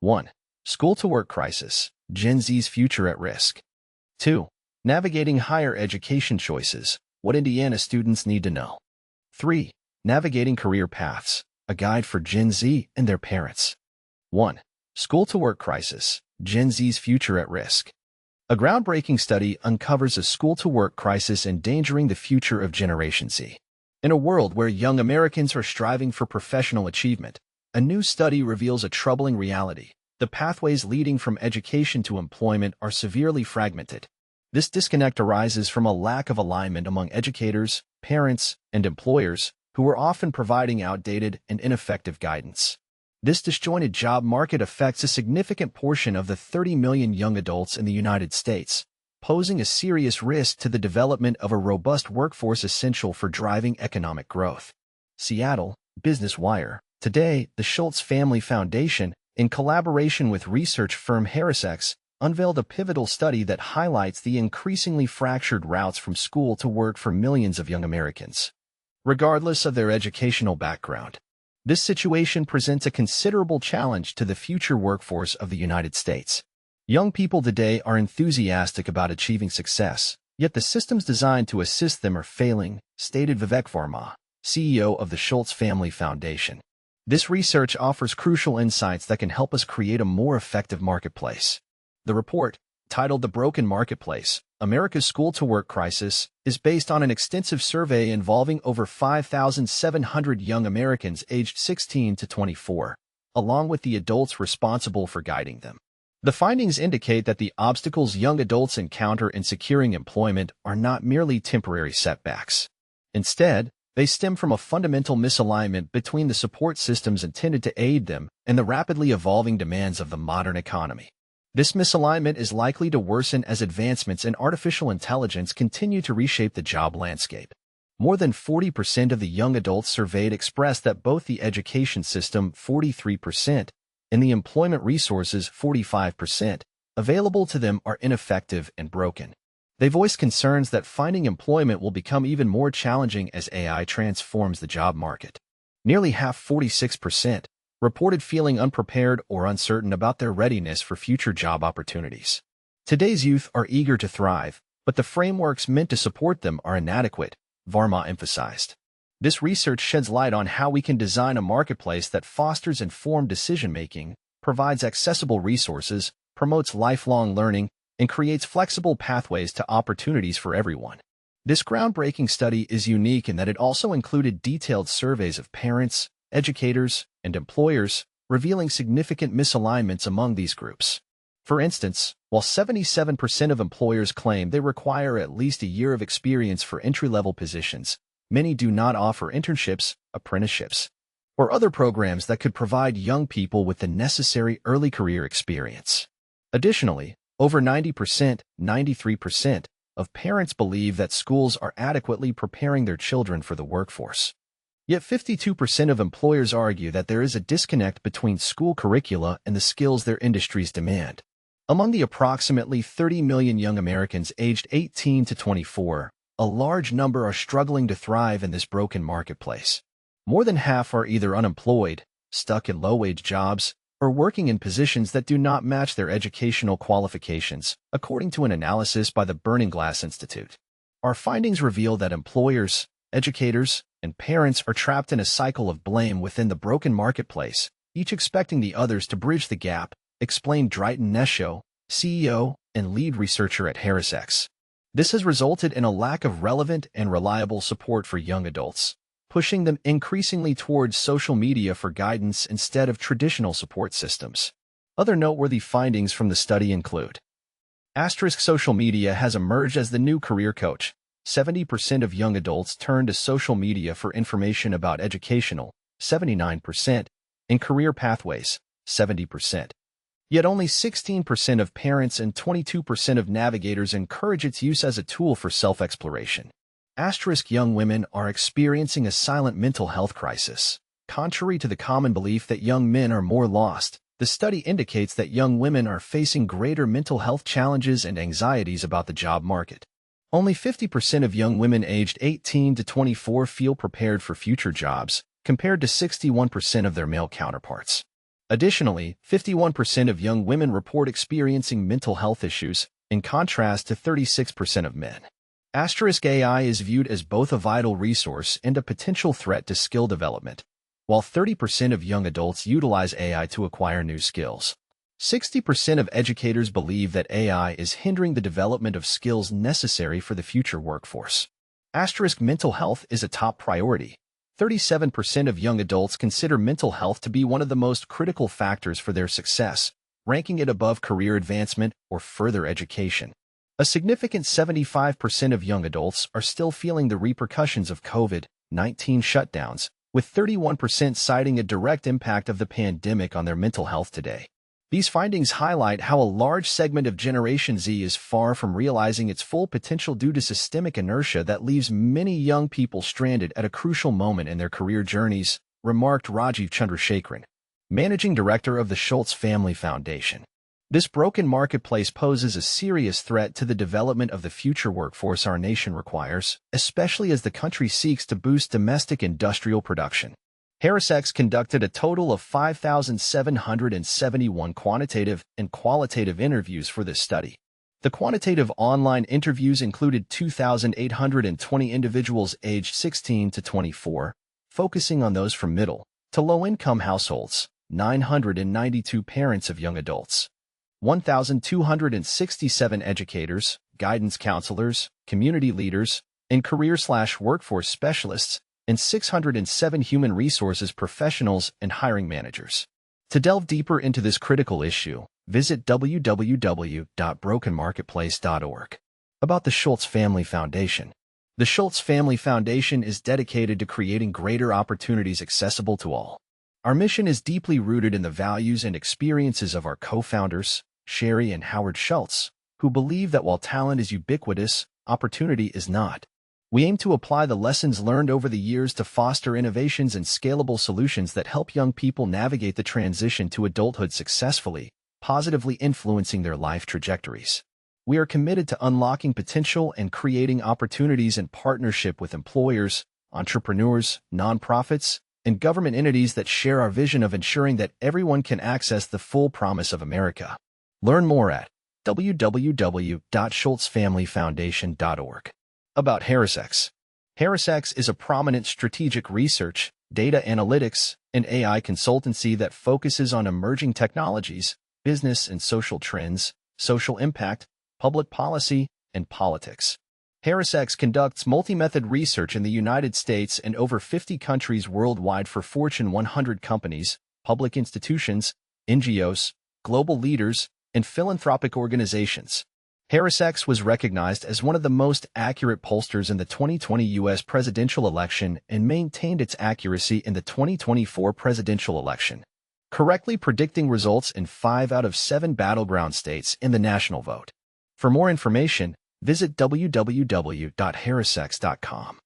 1. School-to-work crisis, Gen Z's future at risk. 2. Navigating higher education choices, what Indiana students need to know. 3. Navigating career paths, a guide for Gen Z and their parents. 1. School-to-work crisis, Gen Z's future at risk. A groundbreaking study uncovers a school-to-work crisis endangering the future of Generation Z. In a world where young Americans are striving for professional achievement, a new study reveals a troubling reality. The pathways leading from education to employment are severely fragmented. This disconnect arises from a lack of alignment among educators, parents, and employers, who are often providing outdated and ineffective guidance. This disjointed job market affects a significant portion of the 30 million young adults in the United States, posing a serious risk to the development of a robust workforce essential for driving economic growth. Seattle, Business Wire. Today, the Schultz Family Foundation, in collaboration with research firm Harris, unveiled a pivotal study that highlights the increasingly fractured routes from school to work for millions of young Americans. Regardless of their educational background, this situation presents a considerable challenge to the future workforce of the United States. Young people today are enthusiastic about achieving success, yet the systems designed to assist them are failing, stated Vivek Verma, CEO of the Schultz Family Foundation. This research offers crucial insights that can help us create a more effective marketplace. The report, titled The Broken Marketplace, America's School-to-Work Crisis, is based on an extensive survey involving over 5,700 young Americans aged 16 to 24, along with the adults responsible for guiding them. The findings indicate that the obstacles young adults encounter in securing employment are not merely temporary setbacks. Instead, they stem from a fundamental misalignment between the support systems intended to aid them and the rapidly evolving demands of the modern economy. This misalignment is likely to worsen as advancements in artificial intelligence continue to reshape the job landscape. More than 40% of the young adults surveyed expressed that both the education system, 43%, and the employment resources, 45%, available to them are ineffective and broken. They voiced concerns that finding employment will become even more challenging as AI transforms the job market. Nearly half, 46%, reported feeling unprepared or uncertain about their readiness for future job opportunities. Today's youth are eager to thrive, but the frameworks meant to support them are inadequate, Varma emphasized. This research sheds light on how we can design a marketplace that fosters informed decision-making, provides accessible resources, promotes lifelong learning, and creates flexible pathways to opportunities for everyone. This groundbreaking study is unique in that it also included detailed surveys of parents, educators, and employers, revealing significant misalignments among these groups. For instance, while 77% of employers claim they require at least a year of experience for entry-level positions, many do not offer internships, apprenticeships, or other programs that could provide young people with the necessary early career experience. Additionally, over 90%, 93%, of parents believe that schools are adequately preparing their children for the workforce. Yet 52% of employers argue that there is a disconnect between school curricula and the skills their industries demand. Among the approximately 30 million young Americans aged 18 to 24, a large number are struggling to thrive in this broken marketplace. More than half are either unemployed, stuck in low-wage jobs, or working in positions that do not match their educational qualifications, according to an analysis by the Burning Glass Institute. Our findings reveal that employers, educators, and parents are trapped in a cycle of blame within the broken marketplace, each expecting the others to bridge the gap, explained Drayton Nesho, CEO and lead researcher at Harris. This has resulted in a lack of relevant and reliable support for young adults, pushing them increasingly towards social media for guidance instead of traditional support systems. Other noteworthy findings from the study include: social media has emerged as the new career coach. 70% of young adults turn to social media for information about educational, 79%, and career pathways, 70%. Yet only 16% of parents and 22% of navigators encourage its use as a tool for self-exploration. Young women are experiencing a silent mental health crisis. Contrary to the common belief that young men are more lost, the study indicates that young women are facing greater mental health challenges and anxieties about the job market. Only 50% of young women aged 18 to 24 feel prepared for future jobs, compared to 61% of their male counterparts. Additionally, 51% of young women report experiencing mental health issues, in contrast to 36% of men. AI is viewed as both a vital resource and a potential threat to skill development. While 30% of young adults utilize AI to acquire new skills, 60% of educators believe that AI is hindering the development of skills necessary for the future workforce. Mental health is a top priority. 37% of young adults consider mental health to be one of the most critical factors for their success, ranking it above career advancement or further education. A significant 75% of young adults are still feeling the repercussions of COVID-19 shutdowns, with 31% citing a direct impact of the pandemic on their mental health today. These findings highlight how a large segment of Generation Z is far from realizing its full potential due to systemic inertia that leaves many young people stranded at a crucial moment in their career journeys, remarked Rajiv Chandrasekaran, managing director of the Schultz Family Foundation. This broken marketplace poses a serious threat to the development of the future workforce our nation requires, especially as the country seeks to boost domestic industrial production. Harris conducted a total of 5,771 quantitative and qualitative interviews for this study. The quantitative online interviews included 2,820 individuals aged 16 to 24, focusing on those from middle to low-income households, 992 parents of young adults, 1,267 educators, guidance counselors, community leaders, and career/workforce specialists, and 607 human resources professionals and hiring managers. To delve deeper into this critical issue, visit www.brokenmarketplace.org. About the Schultz Family Foundation. The Schultz Family Foundation is dedicated to creating greater opportunities accessible to all. Our mission is deeply rooted in the values and experiences of our co-founders, Sherry and Howard Schultz, who believe that while talent is ubiquitous, opportunity is not. We aim to apply the lessons learned over the years to foster innovations and scalable solutions that help young people navigate the transition to adulthood successfully, positively influencing their life trajectories. We are committed to unlocking potential and creating opportunities in partnership with employers, entrepreneurs, nonprofits, and government entities that share our vision of ensuring that everyone can access the full promise of America. Learn more at www.schultzfamilyfoundation.org. About Harris. Harris is a prominent strategic research, data analytics, and AI consultancy that focuses on emerging technologies, business and social trends, social impact, public policy, and politics. Harris conducts multi-method research in the United States and over 50 countries worldwide for Fortune 100 companies, public institutions, NGOs, global leaders, and philanthropic organizations. Harris was recognized as one of the most accurate pollsters in the 2020 U.S. presidential election and maintained its accuracy in the 2024 presidential election, correctly predicting results in 5 out of 7 battleground states in the national vote. For more information, visit www.harrisex.com.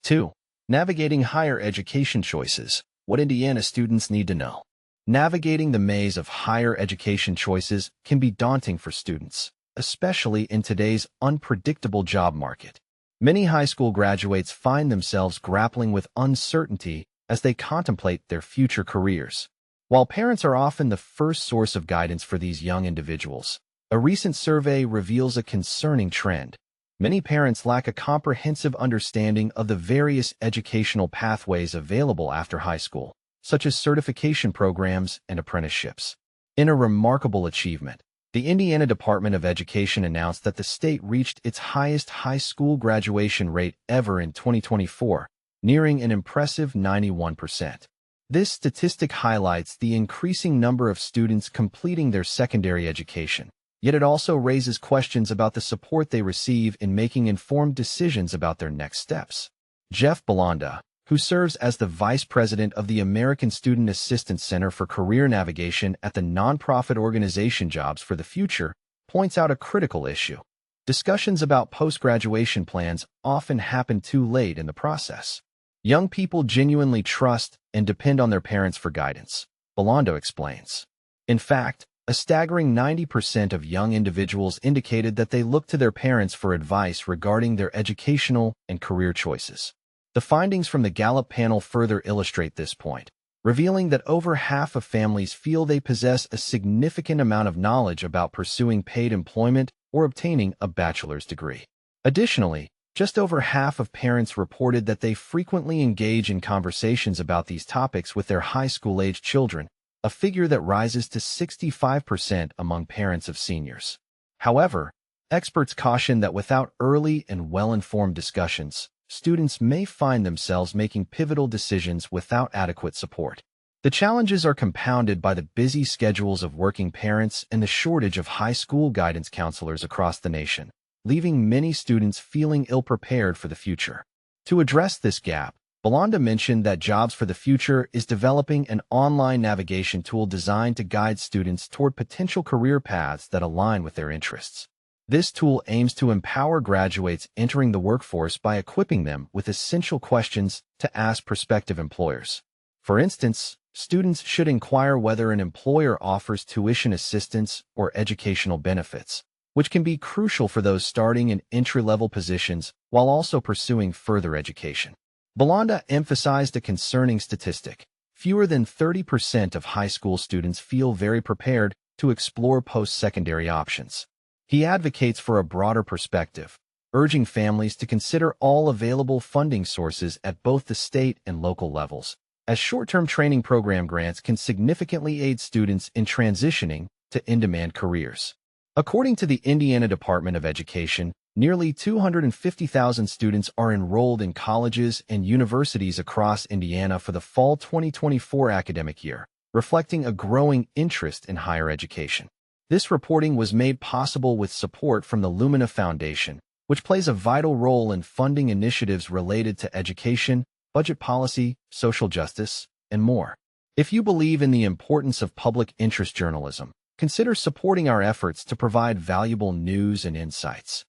2. Navigating higher education choices. What Indiana students need to know. Navigating the maze of higher education choices can be daunting for students, especially in today's unpredictable job market. Many high school graduates find themselves grappling with uncertainty as they contemplate their future careers. While parents are often the first source of guidance for these young individuals, a recent survey reveals a concerning trend. Many parents lack a comprehensive understanding of the various educational pathways available after high school, such as certification programs and apprenticeships. In a remarkable achievement, the Indiana Department of Education announced that the state reached its highest high school graduation rate ever in 2024, nearing an impressive 91%. This statistic highlights the increasing number of students completing their secondary education, yet it also raises questions about the support they receive in making informed decisions about their next steps. Jeff Belanda, who serves as the vice president of the American Student Assistance Center for Career Navigation at the nonprofit organization Jobs for the Future, points out a critical issue. Discussions about post-graduation plans often happen too late in the process. Young people genuinely trust and depend on their parents for guidance, Belanda explains. In fact, a staggering 90% of young individuals indicated that they look to their parents for advice regarding their educational and career choices. The findings from the Gallup panel further illustrate this point. revealing that over half of families feel they possess a significant amount of knowledge about pursuing paid employment or obtaining a bachelor's degree. Additionally, just over half of parents reported that they frequently engage in conversations about these topics with their high school-aged children, a figure that rises to 65% among parents of seniors. However, experts caution that without early and well-informed discussions, students may find themselves making pivotal decisions without adequate support. The challenges are compounded by the busy schedules of working parents and the shortage of high school guidance counselors across the nation, leaving many students feeling ill-prepared for the future. To address this gap, Belanda mentioned that Jobs for the Future is developing an online navigation tool designed to guide students toward potential career paths that align with their interests. This tool aims to empower graduates entering the workforce by equipping them with essential questions to ask prospective employers. For instance, students should inquire whether an employer offers tuition assistance or educational benefits, which can be crucial for those starting in entry-level positions while also pursuing further education. Belanda emphasized a concerning statistic. Fewer than 30% of high school students feel very prepared to explore post-secondary options. He advocates for a broader perspective, urging families to consider all available funding sources at both the state and local levels, as short-term training program grants can significantly aid students in transitioning to in-demand careers. According to the Indiana Department of Education, nearly 250,000 students are enrolled in colleges and universities across Indiana for the fall 2024 academic year, reflecting a growing interest in higher education. This reporting was made possible with support from the Lumina Foundation, which plays a vital role in funding initiatives related to education, budget policy, social justice, and more. If you believe in the importance of public interest journalism, consider supporting our efforts to provide valuable news and insights.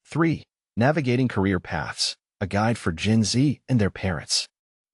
3. Navigating career paths, a guide for Gen Z and their parents.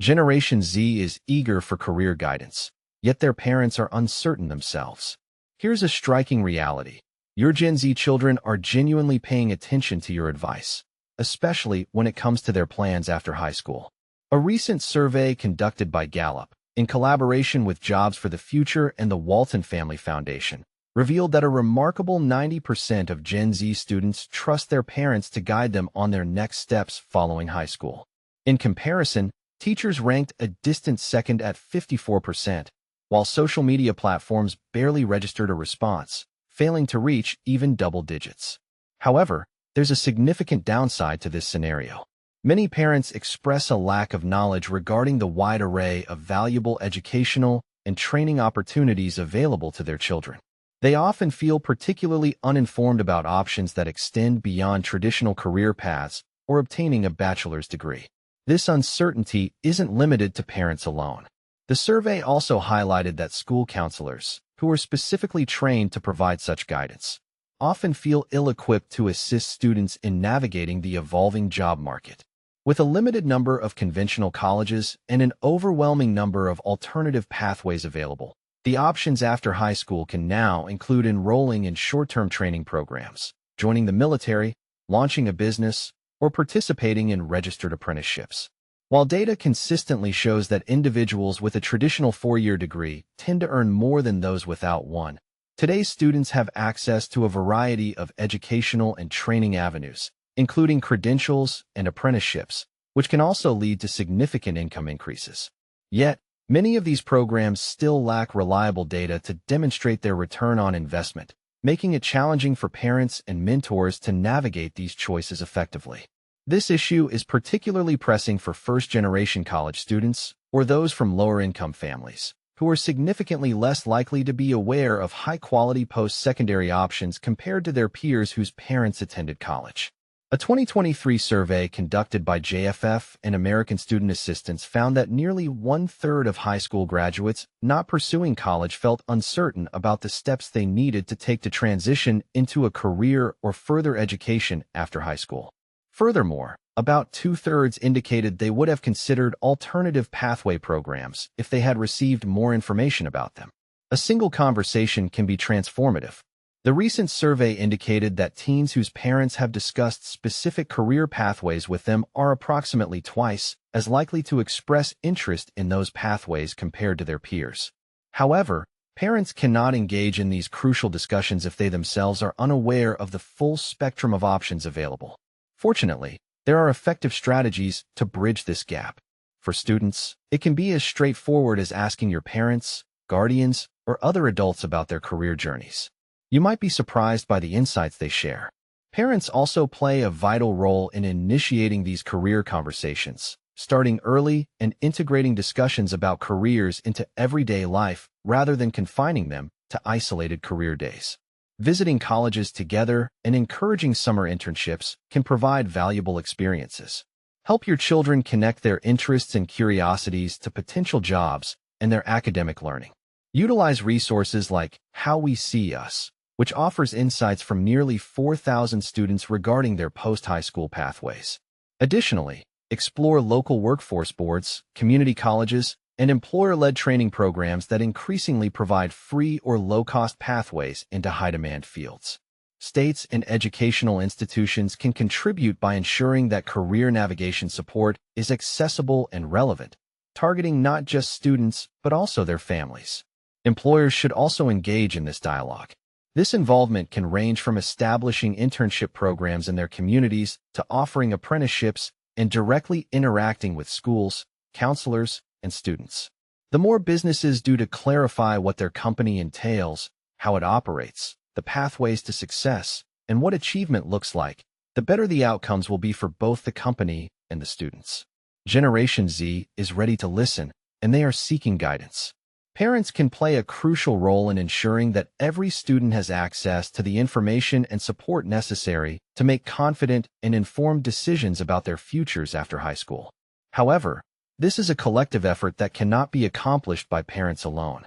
Generation Z is eager for career guidance, yet their parents are uncertain themselves. Here's a striking reality. Your Gen Z children are genuinely paying attention to your advice, especially when it comes to their plans after high school. A recent survey conducted by Gallup, in collaboration with Jobs for the Future and the Walton Family Foundation, revealed that a remarkable 90% of Gen Z students trust their parents to guide them on their next steps following high school. In comparison, teachers ranked a distant second at 54%, while social media platforms barely registered a response, failing to reach even double digits. However, there's a significant downside to this scenario. Many parents express a lack of knowledge regarding the wide array of valuable educational and training opportunities available to their children. They often feel particularly uninformed about options that extend beyond traditional career paths or obtaining a bachelor's degree. This uncertainty isn't limited to parents alone. The survey also highlighted that school counselors, who are specifically trained to provide such guidance, often feel ill-equipped to assist students in navigating the evolving job market. With a limited number of conventional colleges and an overwhelming number of alternative pathways available, the options after high school can now include enrolling in short-term training programs, joining the military, launching a business, or participating in registered apprenticeships. While data consistently shows that individuals with a traditional four-year degree tend to earn more than those without one, today's students have access to a variety of educational and training avenues, including credentials and apprenticeships, which can also lead to significant income increases. Yet, many of these programs still lack reliable data to demonstrate their return on investment, making it challenging for parents and mentors to navigate these choices effectively. This issue is particularly pressing for first-generation college students or those from lower-income families, who are significantly less likely to be aware of high-quality post-secondary options compared to their peers whose parents attended college. A 2023 survey conducted by JFF and American Student Assistance found that nearly one-third of high school graduates not pursuing college felt uncertain about the steps they needed to take to transition into a career or further education after high school. Furthermore, about two-thirds indicated they would have considered alternative pathway programs if they had received more information about them. A single conversation can be transformative. The recent survey indicated that teens whose parents have discussed specific career pathways with them are approximately twice as likely to express interest in those pathways compared to their peers. However, parents cannot engage in these crucial discussions if they themselves are unaware of the full spectrum of options available. Fortunately, there are effective strategies to bridge this gap. For students, it can be as straightforward as asking your parents, guardians, or other adults about their career journeys. You might be surprised by the insights they share. Parents also play a vital role in initiating these career conversations, starting early and integrating discussions about careers into everyday life rather than confining them to isolated career days. Visiting colleges together and encouraging summer internships can provide valuable experiences. Help your children connect their interests and curiosities to potential jobs and their academic learning. Utilize resources like How We See Us, which offers insights from nearly 4,000 students regarding their post-high school pathways. Additionally, explore local workforce boards, community colleges, and employer-led training programs that increasingly provide free or low-cost pathways into high-demand fields. States and educational institutions can contribute by ensuring that career navigation support is accessible and relevant, targeting not just students but also their families. Employers should also engage in this dialogue. This involvement can range from establishing internship programs in their communities to offering apprenticeships and directly interacting with schools, counselors, and students. The more businesses do to clarify what their company entails, how it operates, the pathways to success, and what achievement looks like, the better the outcomes will be for both the company and the students. Generation Z is ready to listen, and they are seeking guidance. Parents can play a crucial role in ensuring that every student has access to the information and support necessary to make confident and informed decisions about their futures after high school. However, this is a collective effort that cannot be accomplished by parents alone.